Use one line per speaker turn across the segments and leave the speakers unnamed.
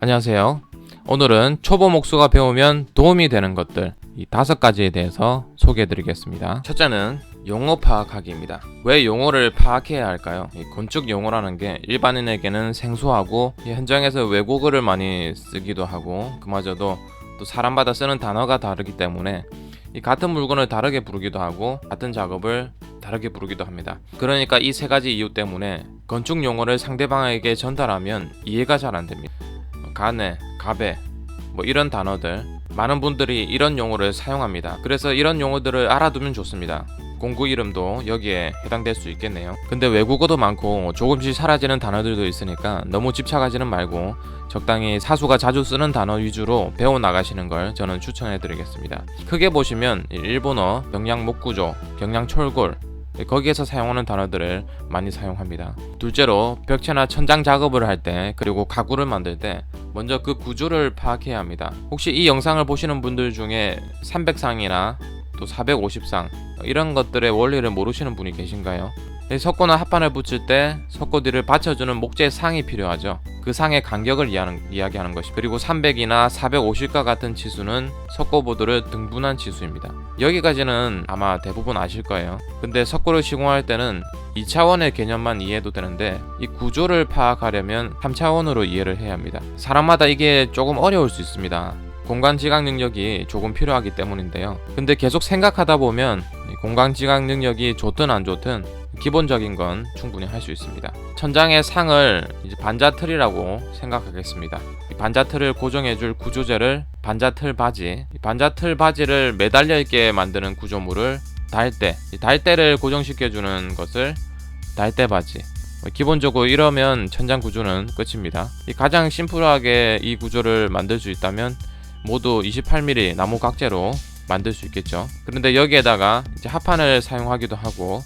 안녕하세요. 오늘은 초보 목수가 배우면 도움이 되는 것들 이 5가지에 대해서 소개해 드리겠습니다. 첫째는 용어 파악하기입니다. 왜 용어를 파악해야 할까요? 이 건축 용어라는 게 일반인에게는 생소하고 현장에서 외국어를 많이 쓰기도 하고 그마저도 또 사람마다 쓰는 단어가 다르기 때문에 이 같은 물건을 다르게 부르기도 하고 같은 작업을 다르게 부르기도 합니다. 그러니까 이 3가지 이유 때문에 건축 용어를 상대방에게 전달하면 이해가 잘 안 됩니다. 가네, 가베 뭐 이런 단어들 많은 분들이 이런 용어를 사용합니다. 그래서 이런 용어들을 알아두면 좋습니다. 공구 이름도 여기에 해당될 수 있겠네요. 근데 외국어도 많고 조금씩 사라지는 단어들도 있으니까 너무 집착하지는 말고 적당히 사수가 자주 쓰는 단어 위주로 배워나가시는 걸 저는 추천해 드리겠습니다. 크게 보시면 일본어, 경량 목구조, 경량 철골 거기에서 사용하는 단어들을 많이 사용합니다. 둘째로 벽체나 천장 작업을 할 때 그리고 가구를 만들 때 먼저 그 구조를 파악해야 합니다. 혹시 이 영상을 보시는 분들 중에 300상이나 또 450상 이런 것들의 원리를 모르시는 분이 계신가요? 석고나 합판을 붙일 때 석고 뒤를 받쳐주는 목재 상이 필요하죠. 그 상의 간격을 이야기하는 것이 그리고 300이나 450과 같은 치수는 석고보드를 등분한 치수입니다. 여기까지는 아마 대부분 아실 거예요. 근데 석고를 시공할 때는 2차원의 개념만 이해해도 되는데 이 구조를 파악하려면 3차원으로 이해를 해야 합니다. 사람마다 이게 조금 어려울 수 있습니다. 공간 지각 능력이 조금 필요하기 때문인데요. 근데 계속 생각하다 보면 공간 지각 능력이 좋든 안 좋든 기본적인 건 충분히 할 수 있습니다. 천장의 상을 이제 반자틀이라고 생각하겠습니다. 이 반자틀을 고정해줄 구조재를 반자틀 바지, 반자틀 바지를 매달려 있게 만드는 구조물을 달대, 달대를 고정시켜주는 것을 달대 바지. 기본적으로 이러면 천장 구조는 끝입니다. 가장 심플하게 이 구조를 만들 수 있다면 모두 28mm 나무 각재로 만들 수 있겠죠. 그런데 여기에다가 이제 합판을 사용하기도 하고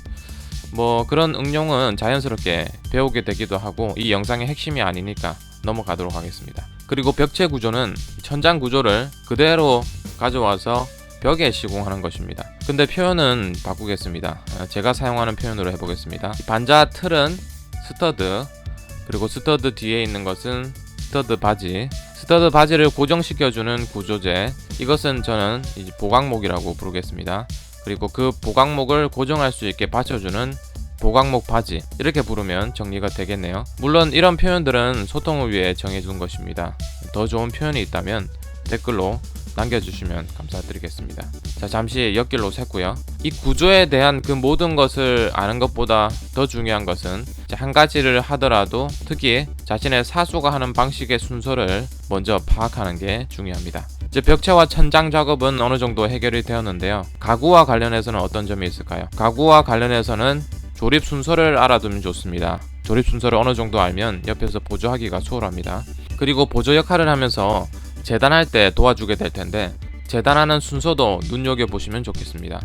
뭐 그런 응용은 자연스럽게 배우게 되기도 하고 이 영상의 핵심이 아니니까 넘어가도록 하겠습니다. 그리고 벽체 구조는 천장 구조를 그대로 가져와서 벽에 시공하는 것입니다. 근데 표현은 바꾸겠습니다. 제가 사용하는 표현으로 해보겠습니다. 반자 틀은 스터드, 그리고 스터드 뒤에 있는 것은 스터드 바지, 스터드 바지를 고정시켜주는 구조재, 이것은 저는 이제 보강목이라고 부르겠습니다. 그리고 그 보강목을 고정할 수 있게 받쳐주는 보강목 바지, 이렇게 부르면 정리가 되겠네요. 물론 이런 표현들은 소통을 위해 정해둔 것입니다. 더 좋은 표현이 있다면 댓글로 남겨주시면 감사드리겠습니다. 자, 잠시 옆길로 샜고요. 이 구조에 대한 그 모든 것을 아는 것보다 더 중요한 것은 한 가지를 하더라도 특히 자신의 사수가 하는 방식의 순서를 먼저 파악하는 게 중요합니다. 이제 벽체와 천장 작업은 어느 정도 해결이 되었는데요. 가구와 관련해서는 어떤 점이 있을까요? 가구와 관련해서는 조립 순서를 알아두면 좋습니다. 조립 순서를 어느 정도 알면 옆에서 보조하기가 수월합니다. 그리고 보조 역할을 하면서 재단할 때 도와주게 될 텐데 재단하는 순서도 눈여겨보시면 좋겠습니다.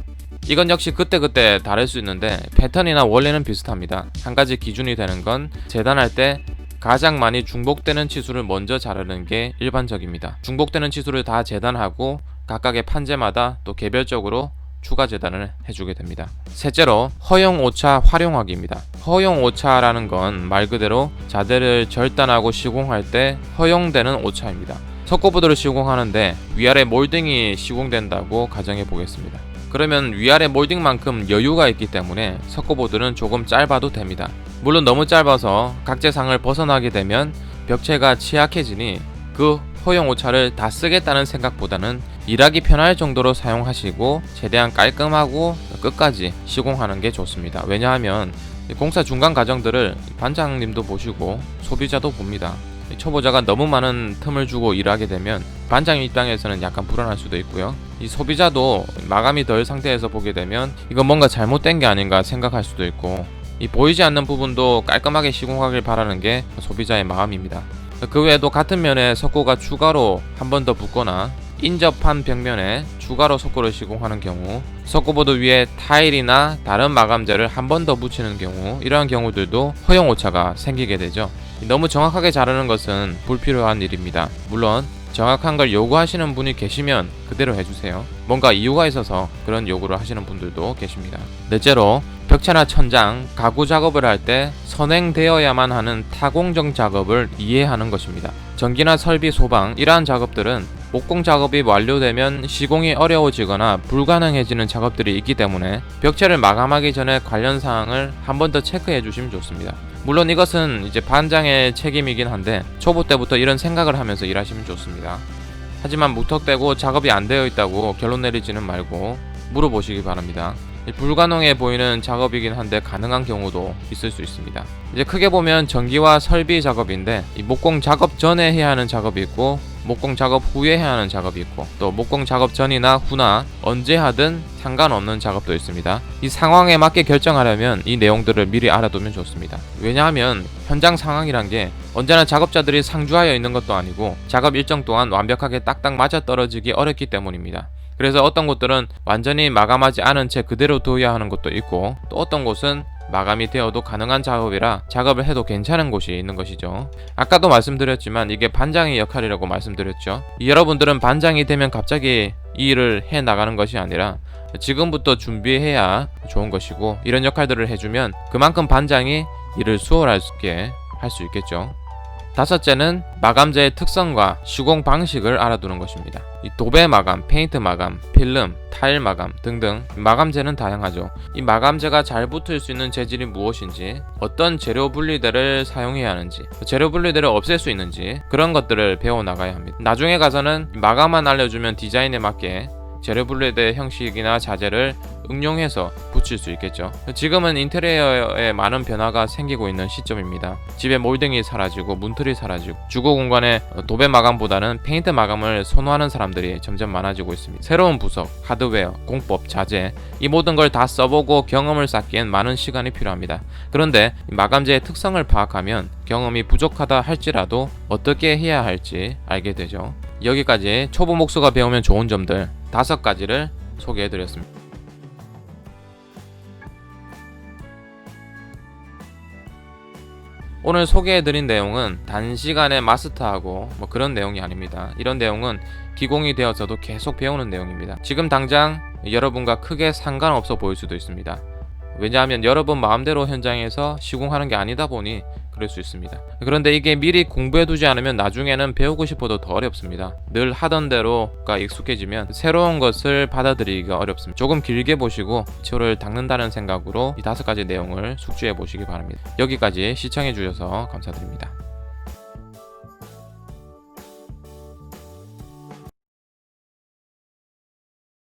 이건 역시 그때그때 다를 수 있는데 패턴이나 원리는 비슷합니다. 한 가지 기준이 되는 건 재단할 때 가장 많이 중복되는 치수를 먼저 자르는 게 일반적입니다. 중복되는 치수를 다 재단하고 각각의 판재마다 또 개별적으로 추가 재단을 해주게 됩니다. 셋째로 허용 오차 활용하기입니다. 허용 오차라는 건 말 그대로 자재를 절단하고 시공할 때 허용되는 오차입니다. 석고보드를 시공하는데 위아래 몰딩이 시공된다고 가정해 보겠습니다. 그러면 위아래 몰딩만큼 여유가 있기 때문에 석고보드는 조금 짧아도 됩니다. 물론 너무 짧아서 각재상을 벗어나게 되면 벽체가 취약해지니 그 허용 오차를 다 쓰겠다는 생각보다는 일하기 편할 정도로 사용하시고 최대한 깔끔하고 끝까지 시공하는 게 좋습니다. 왜냐하면 공사 중간 과정들을 반장님도 보시고 소비자도 봅니다. 초보자가 너무 많은 틈을 주고 일하게 되면 반장 입장에서는 약간 불안할 수도 있고요. 이 소비자도 마감이 덜 상태에서 보게 되면 이건 뭔가 잘못된 게 아닌가 생각할 수도 있고 이 보이지 않는 부분도 깔끔하게 시공하길 바라는 게 소비자의 마음입니다. 그 외에도 같은 면에 석고가 추가로 한 번 더 붙거나 인접한 벽면에 추가로 석고를 시공하는 경우, 석고보드 위에 타일이나 다른 마감재를 한 번 더 붙이는 경우, 이러한 경우들도 허용 오차가 생기게 되죠. 너무 정확하게 자르는 것은 불필요한 일입니다. 물론 정확한 걸 요구하시는 분이 계시면 그대로 해주세요. 뭔가 이유가 있어서 그런 요구를 하시는 분들도 계십니다. 넷째로 벽체나 천장, 가구 작업을 할 때 선행되어야만 하는 타공정 작업을 이해하는 것입니다. 전기나 설비 소방 이러한 작업들은 목공 작업이 완료되면 시공이 어려워지거나 불가능해지는 작업들이 있기 때문에 벽체를 마감하기 전에 관련 사항을 한 번 더 체크해 주시면 좋습니다. 물론 이것은 이제 반장의 책임이긴 한데 초보 때부터 이런 생각을 하면서 일하시면 좋습니다. 하지만 무턱대고 작업이 안 되어 있다고 결론 내리지는 말고 물어보시기 바랍니다. 불가능해 보이는 작업이긴 한데 가능한 경우도 있을 수 있습니다. 이제 크게 보면 전기와 설비 작업인데 이 목공 작업 전에 해야 하는 작업이 있고 목공 작업 후에 해야 하는 작업이 있고 또 목공 작업 전이나 후나 언제 하든 상관없는 작업도 있습니다. 이 상황에 맞게 결정하려면 이 내용들을 미리 알아두면 좋습니다. 왜냐하면 현장 상황이란 게 언제나 작업자들이 상주하여 있는 것도 아니고 작업 일정 동안 완벽하게 딱딱 맞아떨어지기 어렵기 때문입니다. 그래서 어떤 곳들은 완전히 마감하지 않은 채 그대로 둬야 하는 곳도 있고 또 어떤 곳은 마감이 되어도 가능한 작업이라 작업을 해도 괜찮은 곳이 있는 것이죠. 아까도 말씀드렸지만 이게 반장의 역할이라고 말씀드렸죠. 여러분들은 반장이 되면 갑자기 이 일을 해 나가는 것이 아니라 지금부터 준비해야 좋은 것이고 이런 역할들을 해주면 그만큼 반장이 일을 수월하게 할 수 있겠죠. 다섯째는 마감재의 특성과 시공 방식을 알아두는 것입니다. 이 도배 마감, 페인트 마감, 필름, 타일 마감 등등 마감재는 다양하죠. 이 마감재가 잘 붙을 수 있는 재질이 무엇인지, 어떤 재료 분리대를 사용해야 하는지, 재료 분리대를 없앨 수 있는지 그런 것들을 배워 나가야 합니다. 나중에 가서는 마감만 알려주면 디자인에 맞게 재료 분리대 형식이나 자재를 응용해서 붙일 수 있겠죠. 지금은 인테리어에 많은 변화가 생기고 있는 시점입니다. 집에 몰딩이 사라지고 문틀이 사라지고 주거 공간에 도배 마감보다는 페인트 마감을 선호하는 사람들이 점점 많아지고 있습니다. 새로운 부속, 하드웨어, 공법, 자재 이 모든 걸 다 써보고 경험을 쌓기엔 많은 시간이 필요합니다. 그런데 마감재의 특성을 파악하면 경험이 부족하다 할지라도 어떻게 해야 할지 알게 되죠. 여기까지 초보 목수가 배우면 좋은 점들 5가지를 소개해드렸습니다. 오늘 소개해드린 내용은 단시간에 마스터하고 그런 내용이 아닙니다. 이런 내용은 기공이 되어서도 계속 배우는 내용입니다. 지금 당장 여러분과 크게 상관없어 보일 수도 있습니다. 왜냐하면 여러분 마음대로 현장에서 시공하는 게 아니다 보니 그럴 수 있습니다. 그런데 이게 미리 공부해두지 않으면 나중에는 배우고 싶어도 더 어렵습니다. 늘 하던 대로가 익숙해지면 새로운 것을 받아들이기가 어렵습니다. 조금 길게 보시고 기초를 닦는다는 생각으로 이 5가지 내용을 숙지해 보시기 바랍니다. 여기까지 시청해 주셔서 감사드립니다.